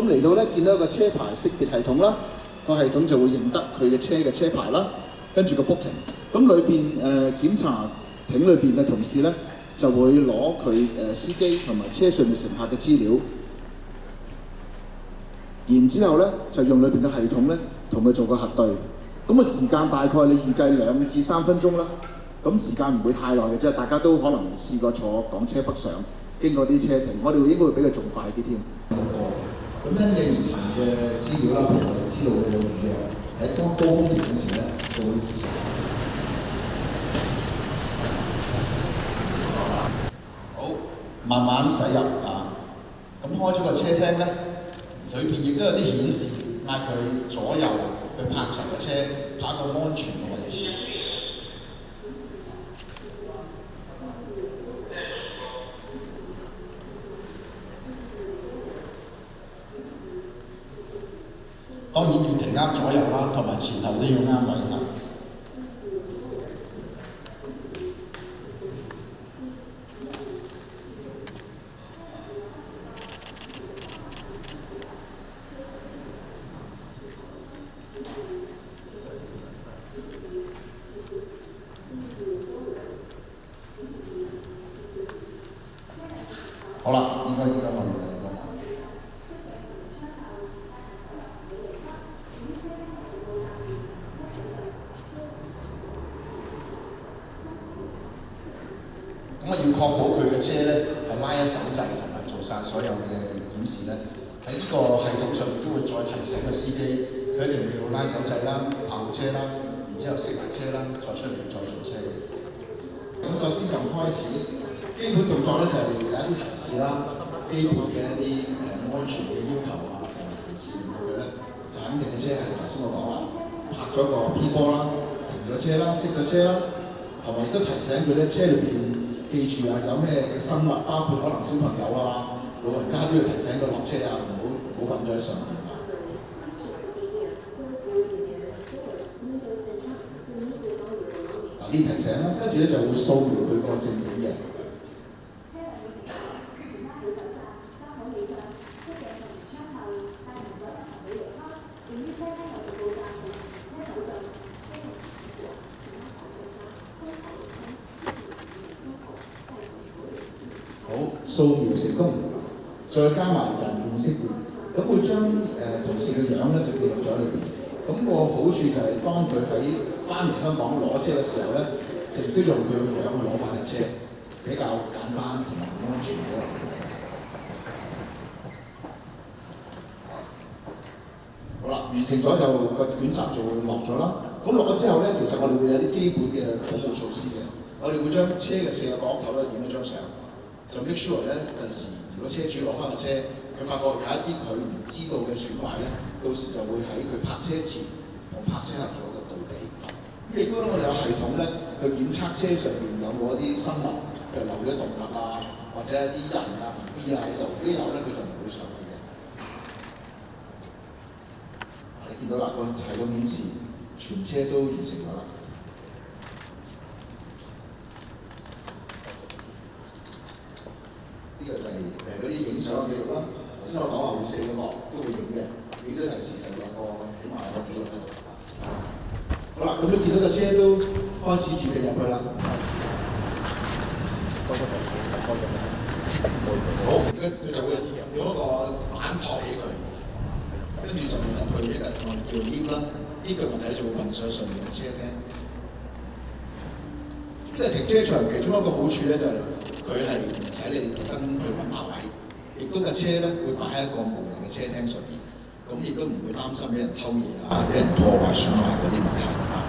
咁嚟到咧，見到一個車牌識別系統啦，個系統就會認得佢嘅車嘅車牌啦，跟住個 booking。咁裏邊檢查艇裏邊嘅同事咧，就會攞佢司機同埋車上面乘客嘅資料，然之後咧就用裏邊嘅系統咧同佢做個核對。咁個時間大概你預計2至3分鐘啦。咁時間唔會太耐嘅啫，大家都可能試過坐港車北上，經過啲車停，我哋應該會比佢仲快啲添。咁因應唔同嘅資料啦，譬如我哋知道嘅有預約喺當高峰期嘅時咧，就會好慢慢駛入啊。咁開咗個車廳咧，裏邊亦都有啲顯示，嗌佢左右去泊齊個車，泊一個安全嘅位置。當然要停啱左右啦，同埋前後都要啱位嚇。好啦，應該可以啦，應該。咁我要確保佢嘅車咧係拉一手掣同埋做晒所有嘅檢視咧，喺呢個系統上面都會再提醒個司機，佢一定要拉手掣啦、跑車啦，然之後熄埋車啦，再出嚟再上車嘅。咁再先由開始，基本動作咧就係有一啲提示啦，基本嘅一啲安全嘅要求啊，同埋提示佢咧，就肯定嘅車係頭先我講啦，拍咗個 P 波啦，停咗車啦，熄咗車啦，同埋亦都提醒佢咧車裏邊。記住啊，有咩嘅生物，包括可能小朋友啊、老人家都要提醒佢落車啊，唔好瞓咗喺上面啊。嗱，呢提醒啦，跟住咧就會掃描佢個證件嘅。掃描成功，再加埋人面識別，咁會將同事嘅樣咧就記錄咗喺裏邊。咁個好處就係當佢喺翻嚟香港攞車嘅時候咧，就都用佢個樣去攞翻架車，比較簡單同埋安全嘅。好啦，完成咗就個卷閘就會落咗啦。咁落咗之後咧，其實我哋會有啲基本嘅保護措施嘅。我哋會將車嘅4個角落頭咧影咗張相。就 make sure 咧，第時如果車主攞翻個車，佢發覺有一啲佢唔知道嘅損壞咧，到時就會喺佢泊車前同泊車後做一個對比。咁亦都我哋有系統咧，去檢測車上邊有冇一啲生物，譬如留咗動物啊，或者一啲人啊、BB 啊喺度，如果有咧，佢就唔會上去嘅。你見到啦，個系統顯示全車都完成咗啦。呢個就係嗰啲影相嘅記錄啦。頭先我講話會4個角都會影嘅，影咗提示就有個起碼有個記錄喺度。好啦，咁你見到個車都開始準備入去啦。好，而家佢就會用一個板托起佢，跟住就會入去一個我哋叫 lift 啦。lift 嘅物體就會運上上面嘅車廳。即係停車場其中一個好處咧，就係佢係唔使你特登去揾泊位，亦都架車咧會擺喺一個無人嘅車廳上邊，咁亦都唔會擔心俾人偷嘢啊、俾人破壞損壞嗰啲問題啊。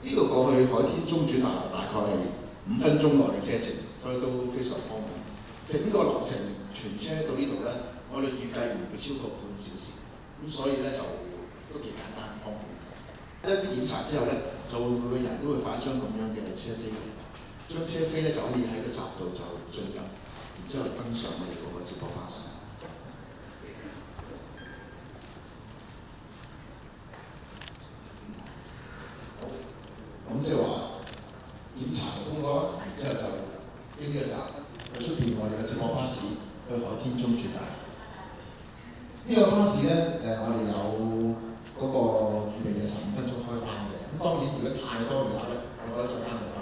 呢度過去海天中轉大概係5分鐘內嘅車程，所以都非常方便。整個流程全車到呢度咧，我哋預計唔會超過半小時，咁所以咧就都幾簡單方便。一啲檢查之後咧，就會每個人都會發一張咁樣嘅車飛嘅，張車飛咧就可以喺個閘度就進入，然之後登上我哋嗰個接駁巴士。去海天中絕大。呢個巴士咧我哋有嗰個預備就15分鐘開班嘅。咁當然如果太多旅客咧，我可以再加5